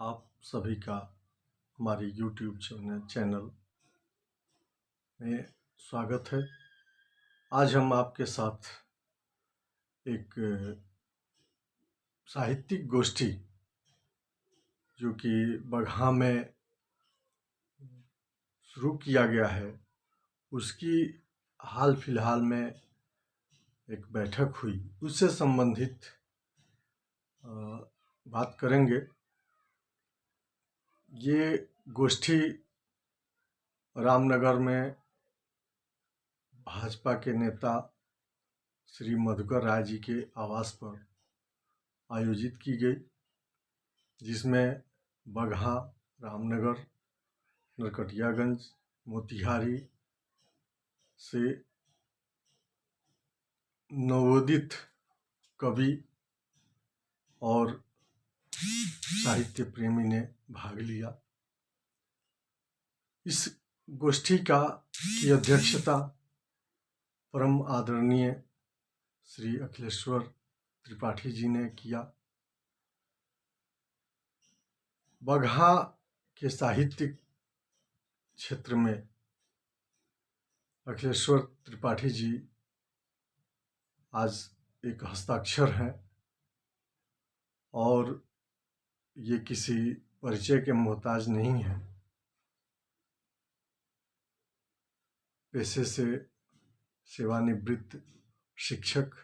आप सभी का हमारी YouTube चैनल में स्वागत है। आज हम आपके साथ एक साहित्यिक गोष्ठी जो कि बगहा में शुरू किया गया है, उसकी हाल फिलहाल में एक बैठक हुई, उससे संबंधित बात करेंगे। ये गोष्ठी रामनगर में भाजपा के नेता श्री मधुकर राय जी के आवास पर आयोजित की गई, जिसमें बगहा, रामनगर, नरकटियागंज, मोतिहारी से नवोदित कवि और साहित्य प्रेमी ने भाग लिया। इस गोष्ठी की अध्यक्षता परम आदरणीय श्री अखिलेश्वर त्रिपाठी जी ने किया। बगहा के साहित्यिक क्षेत्र में अखिलेश्वर त्रिपाठी जी आज एक हस्ताक्षर हैं और ये किसी परिचय के मोहताज नहीं है। पेशे से सेवानिवृत्त शिक्षक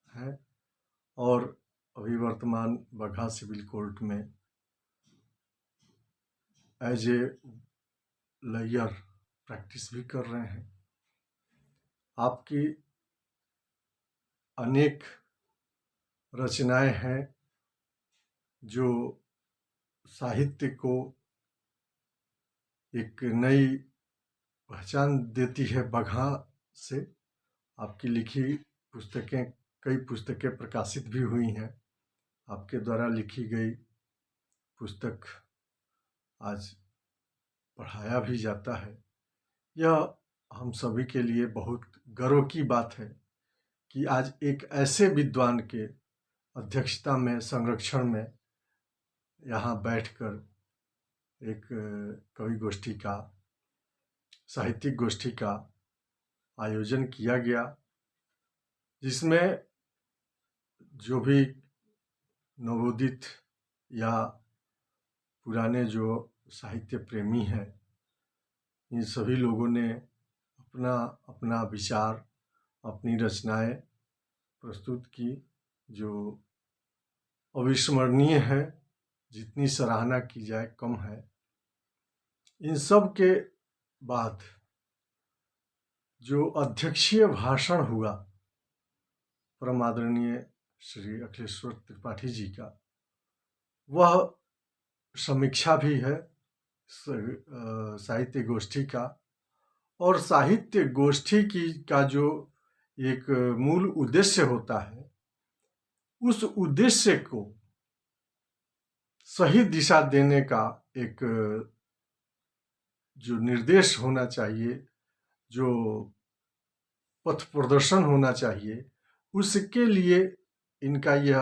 हैं और अभी वर्तमान बगहा सिविल कोर्ट में एज ए लॉयर प्रैक्टिस भी कर रहे हैं। आपकी अनेक रचनाएं हैं जो साहित्य को एक नई पहचान देती है। बगहा से आपकी लिखी पुस्तकें, कई पुस्तकें प्रकाशित भी हुई हैं। आपके द्वारा लिखी गई पुस्तक आज पढ़ाया भी जाता है। यह हम सभी के लिए बहुत गर्व की बात है कि आज एक ऐसे विद्वान के अध्यक्षता में, संरक्षण में यहाँ बैठकर एक कवि गोष्ठी का, साहित्यिक गोष्ठी का आयोजन किया गया, जिसमें जो भी नवोदित या पुराने जो साहित्य प्रेमी हैं, इन सभी लोगों ने अपना अपना विचार, अपनी रचनाएं प्रस्तुत की, जो अविस्मरणीय है। जितनी सराहना की जाए कम है। इन सब के बाद जो अध्यक्षीय भाषण हुआ परम आदरणीय श्री अखिलेश्वर त्रिपाठी जी का, वह समीक्षा भी है साहित्य गोष्ठी का। और साहित्य गोष्ठी का जो एक मूल उद्देश्य होता है, उस उद्देश्य को सही दिशा देने का एक जो निर्देश होना चाहिए, जो पथ प्रदर्शन होना चाहिए, उसके लिए इनका यह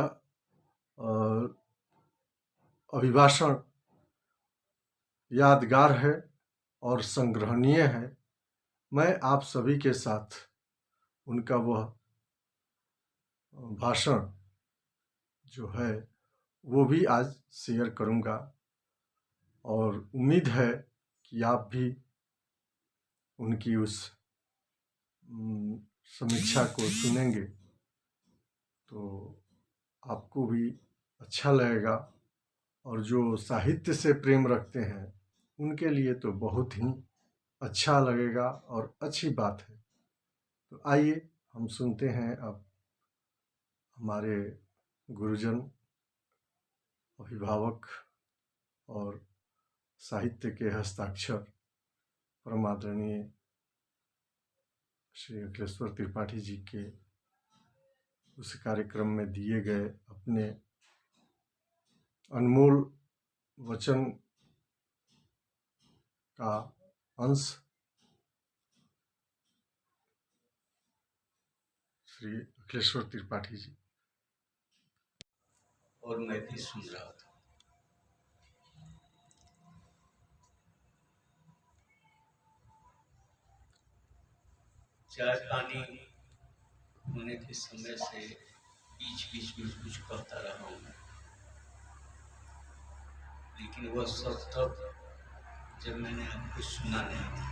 अभिभाषण यादगार है और संग्रहणीय है। मैं आप सभी के साथ उनका वह भाषण जो है वो भी आज शेयर करूंगा और उम्मीद है कि आप भी उनकी उस समीक्षा को सुनेंगे तो आपको भी अच्छा लगेगा। और जो साहित्य से प्रेम रखते हैं उनके लिए तो बहुत ही अच्छा लगेगा और अच्छी बात है। तो आइए हम सुनते हैं अब हमारे गुरुजन, अभिभावक और साहित्य के हस्ताक्षर परम आदरणीय श्री अखिलेश्वर त्रिपाठी जी के उस कार्यक्रम में दिए गए अपने अनमोल वचन का अंश श्री अखिलेश्वर त्रिपाठी जी। और मैं भी सुन रहा था। चाय पानी होने के समय से बीच बीच में कुछ कहता रहा हूँ, लेकिन वह सब तब जब मैंने आपको सुना नहीं था।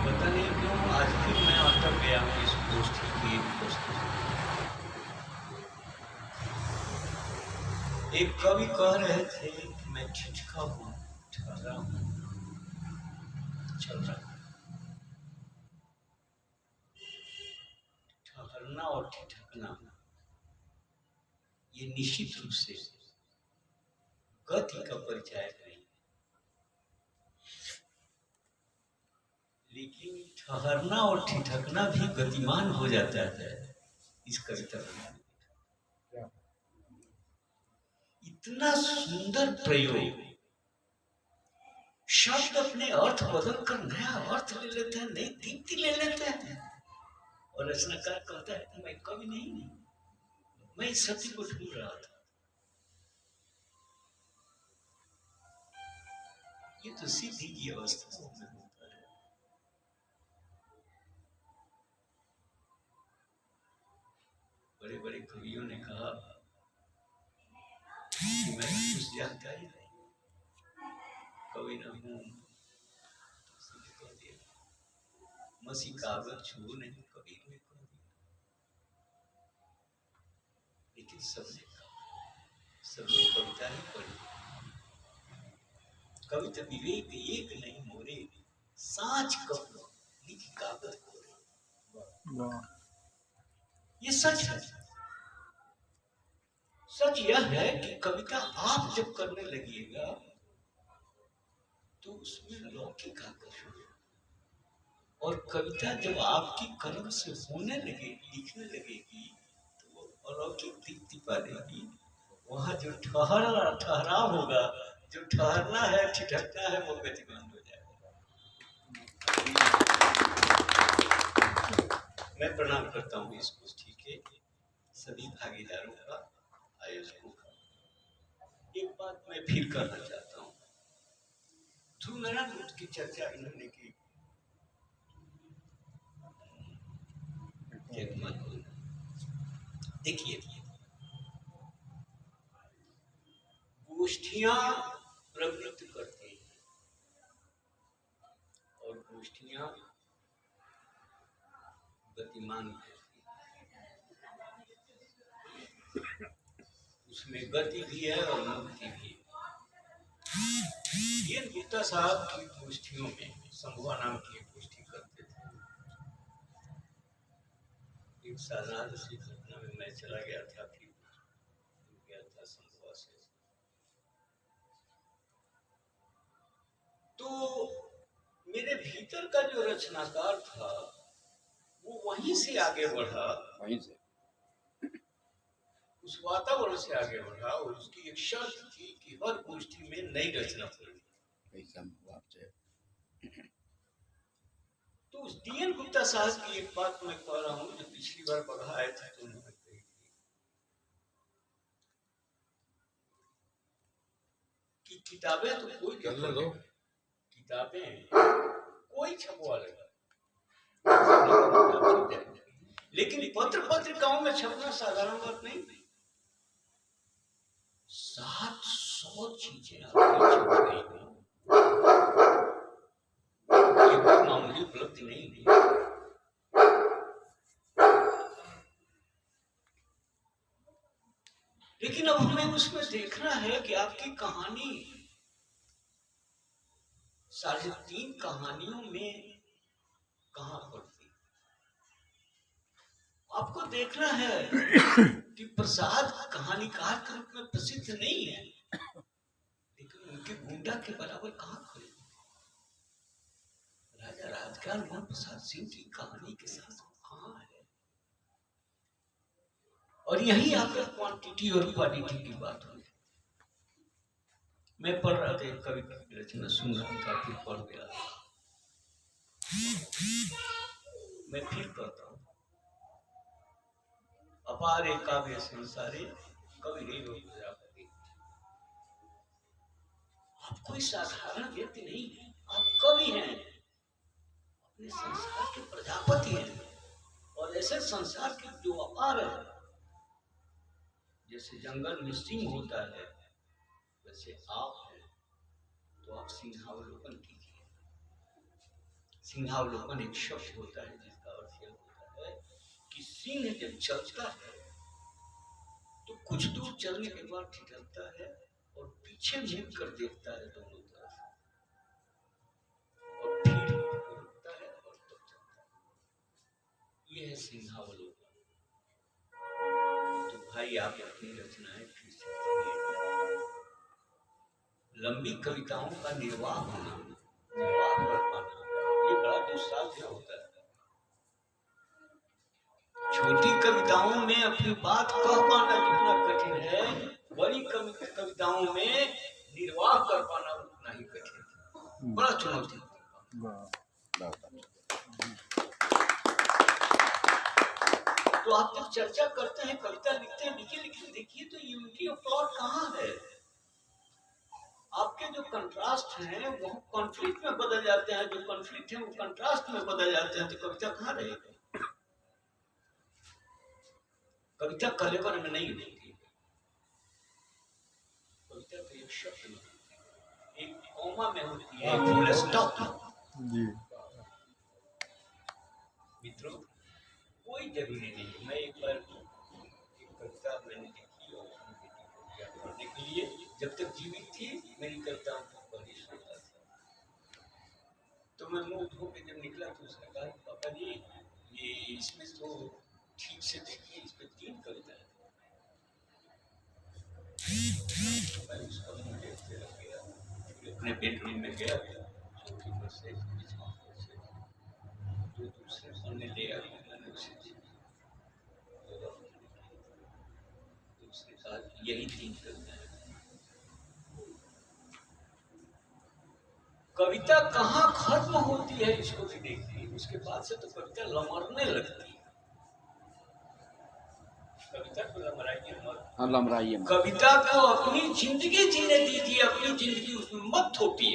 पता नहीं क्यों आज भी मैं अटक गया हूँ इस गोष्ठी की एक पुस्तक। एक कवि कह रहे थे कि मैं ठिठका हूँ, ठहरा हूँ, चल रहा हूँ। ठहरना और ठिठकना ये निश्चित रूप से गति का परिचय नहीं, लेकिन ठहरना और ठिठकना भी गतिमान हो जाता है इस कविता में। इतना सुंदर प्रयोग, शब्द अपने अर्थ बदल कर नया अर्थ ले लेते हैं, नई दीप्ति ले लेते हैं, और रचनाकार कहता है कि मैं कवि नहीं, मैं इस सत्य को ढूंढ रहा था। ये तो सिद्धि की अवस्था में होता है। बड़े बड़े कवियों ने कहा कि मैं कुछ जानता ही नहीं, कवि न हूं, मसी कागज छू नहीं कबीर ने कह दिया। लेकिन सबने कविता ही पढ़ी। कविता विवेक एक नहीं मोरे, साँच कहो लिखी कागज कोरे। ये सच है। सच यह है कि कविता आप जब करने लगिएगा तो उसमें लौकिक आकर्षण, और कविता जब आपकी कलम से होने लगेगी, लिखने लगेगी, तो वो अलौकिक दीप्ति पालेगी। वहां जो ठहराव होगा, जो ठहरना है, ठिठकना है, वो गतिमान हो जाएगा। मैं प्रणाम करता हूँ इस गोष्ठी के सभी भागीदारों का, आयोजकों का। एक बात मैं फिर करना चाहता हूँ, ध्रुवनारायण गुप्त की चर्चा इन्होंने की। देखिए, गोष्ठियां प्रवृत्त करती हैं और गोष्ठियां गतिमान करती हैं। उसमें गति भी है और मुक्ति भी है। ये गुप्ता साहब की गोष्ठियों में संभुआ नाम की गोष्ठी करते थे। एक साधारण सी घटना में मैं चला गया था, फिर गया था संभुआ से। तो मेरे भीतर का जो रचनाकार था वो वहीं से आगे बढ़ा, वहीं से उस वातावरण से आगे बढ़ा, और उसकी एक शर्त थी कि हर गोष्ठी में नई रचना पड़ी। तो उस डीएन गुप्ता साहब की एक बात मैं कह रहा हूँ, जो पिछली बार पढ़ा आए थे तो उन्होंने कही थी कि किताबें तो कोई किताबें कोई छपवा लेगा, लेकिन पत्र पत्रिकाओं में छपना साधारण बात नहीं। 700 चीजें आपकी छप गई हैं, ये कोई मामूली उपलब्धि नहीं है। लेकिन अब हमें उसमें देखना है कि आपकी कहानी 3.5 कहानियों में कहां पड़ती। आपको देखना है कि प्रसाद कहानीकार के रूप में प्रसिद्ध नहीं है, लेकिन उनके गुंडा के बराबर कहां खड़े। राजा राजकाल में प्रसाद सिंह की कहानी के साथ कहां है। और यही आकर क्वांटिटी और क्वालिटी की बात हुई। मैं पढ़ रहा था, कवि की रचना सुन रहा था, फिर पढ़ गया। मैं फिर कहता हूँ, अपार काव्य संसारे कवि नहीं हो प्रजापति। आप कोई साधारण व्यक्ति नहीं है, आप कवि हैं। अपने संसार के प्रजापति हैं और ऐसे संसार के जो अपार है, जैसे जंगल में सिंह होता है वैसे आप हैं, तो आप सिंहावलोकन कीजिए। सिंहावलोकन एक शब्द होता है जिसका अर्थ यह होता है कि सिंह जब चलता है तो कुछ दूर चलने के बाद ठिठकता है और पीछे मुड़ कर देखता है दोनों तरफ और फिर रुकता है और तब चलता है। यह है सिंहावलोकन। तो भाई आप अपनी रचनाएं फिर से पढ़िए। लंबी कविताओं का निर्वाह होना, निर्वाह कर पाना, ये बड़ा दुस्साध्य होता है। छोटी कविताओं में अपनी बात कह पाना जितना कठिन है, बड़ी कविताओं में निर्वाह कर पाना उतना ही कठिन है। बड़ा चुनौती। तो आप जब चर्चा करते हैं, कविता लिखते हैं, लिखिए देखिए तो यूनिटी ऑफ प्लॉट कहाँ है। आपके जो कंट्रास्ट हैं वो कॉन्फ्लिक्ट में बदल जाते हैं, जो कॉन्फ्लिक्ट है वो कंट्रास्ट में बदल जाते हैं, तो कविता कहाँ रहेगी? कविता कलेवर में नहीं होती। कविता तो एक शब्द में होती है, एक कॉमा में होती है, एक फुल स्टॉप में। मित्रों, कोई जरूरी नहीं। मैं एक बार एक कविता मैंने लिखी और पढ़ने के लिए, जब तक जीवित थी मेरी कविताओं को पढ़ी सुनता था। तो मैं मुंह धो के जब निकला तो उसने कहा पापा जी ये इसमें तो ठीक से देखिए, इस पे 3 कविता है। मैं उसका मुंह देखते रह गया, फिर अपने बेडरूम में गया, चौकी पर से जो दूसरे सामने ले आया, मैंने उसे दूसरे कहा यही 3 कविता है। कविता कहाँ खत्म होती है इसको भी देखिए, उसके बाद से तो कविता लमरने लगती है। कविता को लमराइए, कविता को अपनी जिंदगी जीने दीजिए, अपनी जिंदगी उसमें मत थोपिए।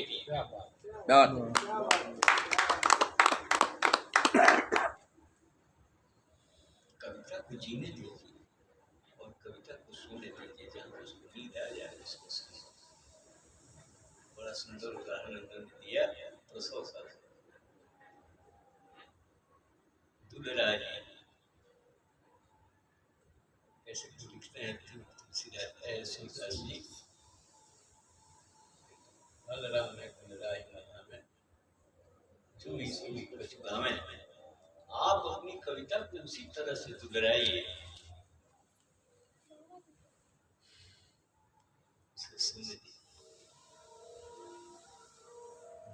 कविता को जीने दीजिए और कविता को सुनने दीजिए, जहाँ उसको नींद आ जाए उसको सुनिए। बड़ा सुंदर उदाहरण उन्होंने दिया। तो 100 साल दुलराज ऐसे लिखते हैं, तुलसी रहता है सुनदास जी, बलराम में दुलराज मना में चूड़ी चूड़ी कछुआ में। आप अपनी कविता को उसी तरह से दुलराइए, सुनने दीजिए।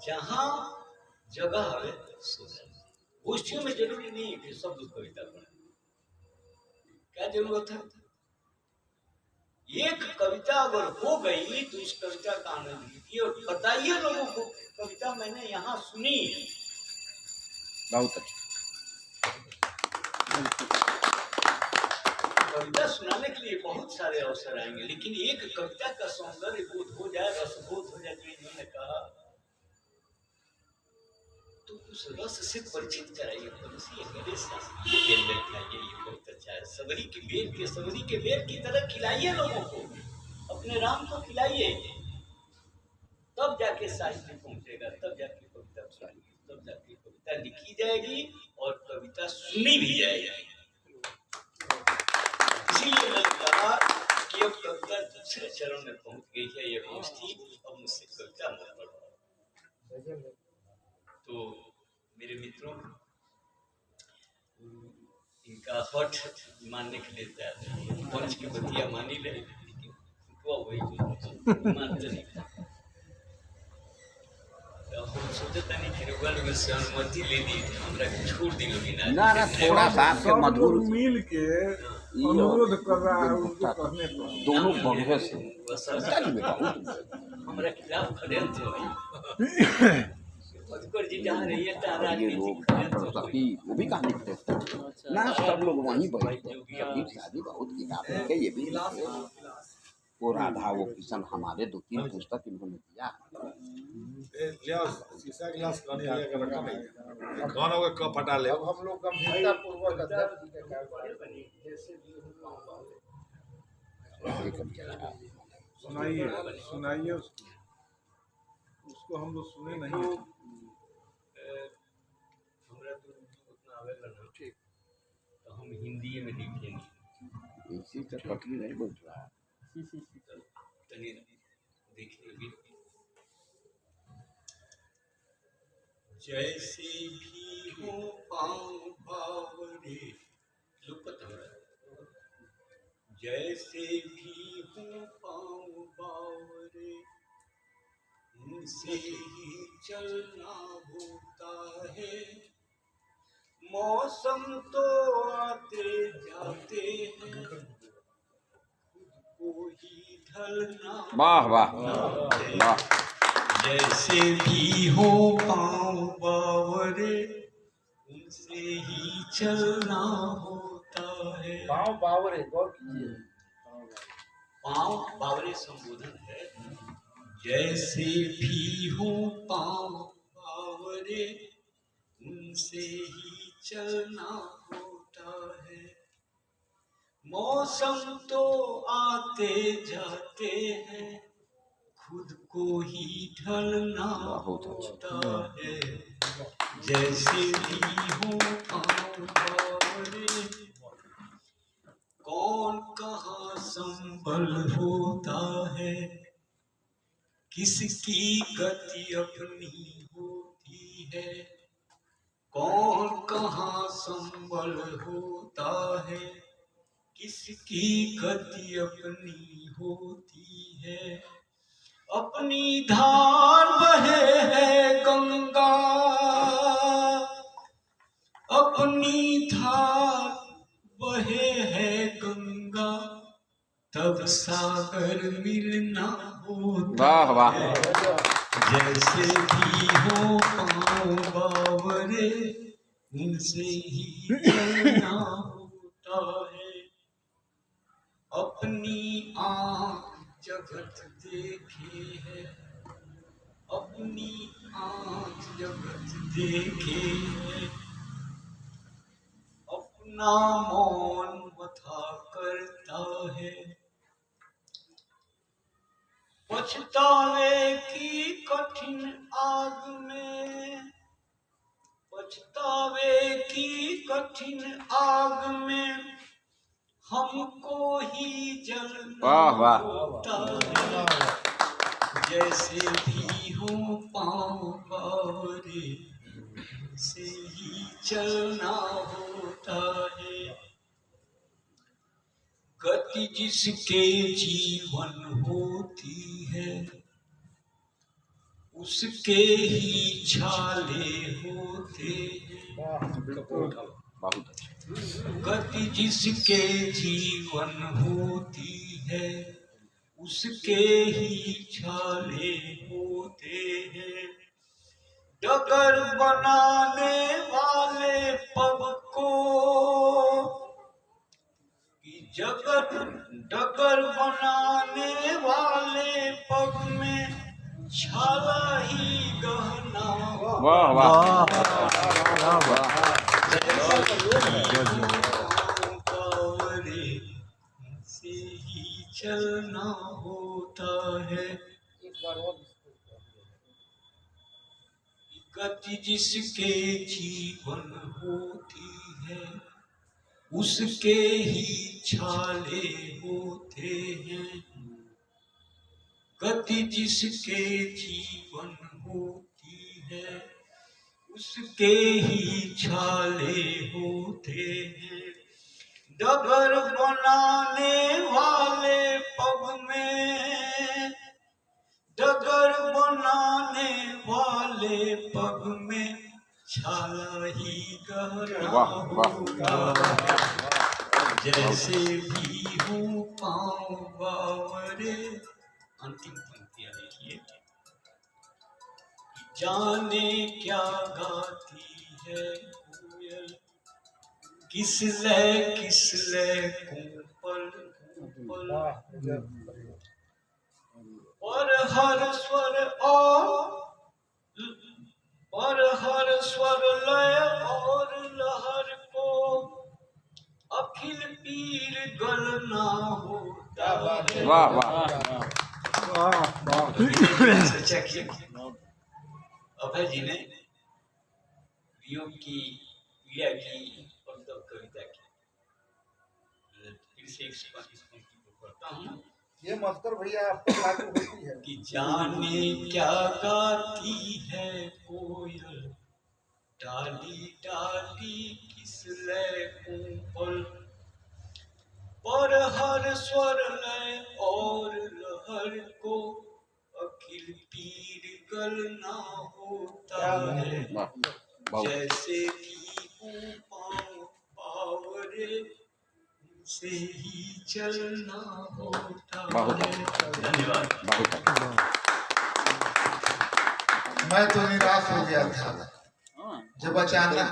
जहाँ जगह है गोष्ठियों में जरूरी नहीं है कि सब लोग कविता पढ़े, क्या जरूरत है? एक कविता अगर हो गई तो उस कविता का आनंद लीजिए और बताइए लोगों को कविता मैंने यहाँ सुनी। बहुत अच्छा। कविता सुनाने के लिए बहुत सारे अवसर आएंगे, लेकिन एक कविता का सौंदर्य बोध हो जाए, रसबोध हो जाए, जो इन्होंने कहा, तो उस रस से परिचित कराइए। बेल खाइए, ये बहुत अच्छा है। सबरी के बेर की तरह खिलाइए लोगों को, अपने राम को खिलाइए, तब जाके साहित्य पहुंचेगा, तब जाके कविता पढ़ेगी, तब जाके कविता लिखी जाएगी और कविता सुनी भी जाएगी। इसीलिए मैंने कहा कि अब कविता दूसरे चरण में पहुंच गई है, ये गोष्ठी, अब मुझसे कविता मत पढ़ो। तो मेरे मित्रों, इनका हठ मानने के लिए तैयार, पंच की बतिया मानी ले, लेकिन वही मानते नहीं। हम सोचे था नहीं कि रुगल में से अनुमति ले दी, हमरा छोड़ दी लोग ना थोड़ा सा आपके मधुर मिल के अनुरोध कर रहा है उनको करने पर दोनों बगह से हमरा खिलाफ षड्यंत्र है। मधुकर जी जहाँ रही है वो भी कहानी लिखते ना, सब लोग वहीं बैठे। शादी बहुत किताब लिखे, ये भी वो राधा वो किशन हमारे 2-3 पुस्तक इन्होंने दिया। शीशा गिलास खाने आगे का रखा नहीं खाना होगा कप हटा ले। अब हम लोग गंभीरता पूर्वक अध्यक्ष जी के कार्य सुनाइए सुनाइए उसको हम लोग सुने नहीं। हमरा तो उतना आवेला ना, ठीक, तो हम हिंदी में लिखेंगे। इसी से कठिन नहीं बोल रहा है। तनी देखिए, जैसे भी हो पाँव बावरे, लुपत हो रहा है। जैसे भी हो पाँव बावरे, उनसे ही चलना होता है। मौसम तो आते जाते हैं, खुद को ही ढलना वाह वाह वाह। जैसे भी हो पाँव बावरे, उनसे ही चलना होता है। पाँव बावरे, गौर कीजिए, पाँव बावरे संबोधन है। जैसे भी हो पाँव बावरे, उनसे ही चलना होता है। मौसम तो आते जाते हैं, खुद को ही ढलना होता है। जैसे भी हो पाँव बावरे, कौन कहाँ संभल होता है। किसकी गति अपनी होती है, कौन कहाँ संभल होता है। किसकी गति अपनी होती है। अपनी धार बहे है गंगा, अपनी धार बहे है गंगा, तब सागर मिलना होता वाह वाह। है। जैसे भी हो पाँव बावरे, उनसे ही चलना होता है। अपनी आँख जगत देखे है, अपनी आँख जगत देखे है। अपना मौन मथा करता है। पछतावे की कठिन आग में, पछतावे की कठिन आग में, हमको ही जलना वाह वाह। होता है। जैसे भी हो पाँव बावरे, से ही चलना होता है। गति जिसके जीवन होती है, उसके ही छाले होते हैं। बहुत अच्छा। गति जिसके जीवन होती है, उसके ही छाले होते हैं। डगर बनाने वाले पग को, जगत डगर बनाने वाले पग में छाला ही गहना। वाह वाह बावरे, से ही चलना होता है। एक बार और गति जिसके जीवन होती है, उसके ही छाले होते हैं। गति जिसके जीवन होती है, उसके ही छाले होते हैं। डगर बनाने वाले पग में, डगर बनाने वाले पग में छाला ही गहना वाह, वाह। होगा। जैसे भी हो पाँव बावरे, अंतिम पंक्तियां देखिए। जाने क्या गाती है कोयल, किस लय कुंपल कुंपल। हर स्वर और पर हर स्वर लय और लहर को अखिल पीर गलना होता है। वाह वाह सोचा कि अभय जी ने वियोग की पीड़ा की और तब कविता की। फिर से 125 पंक्ति को पढ़ता हूँ ये मस्कर भैया आपको लागू होती है कि जाने क्या गाती है कोयल, डाली डाली किस लय कुंपल, पर हर स्वर लय और लहर को अखिल पीर गलना होता है। बहुत जैसे कि पाँव पावरे से ही चलना होता बहुत है। धन्यवाद। बहुत मैं तो निराश हो गया था जब अचानक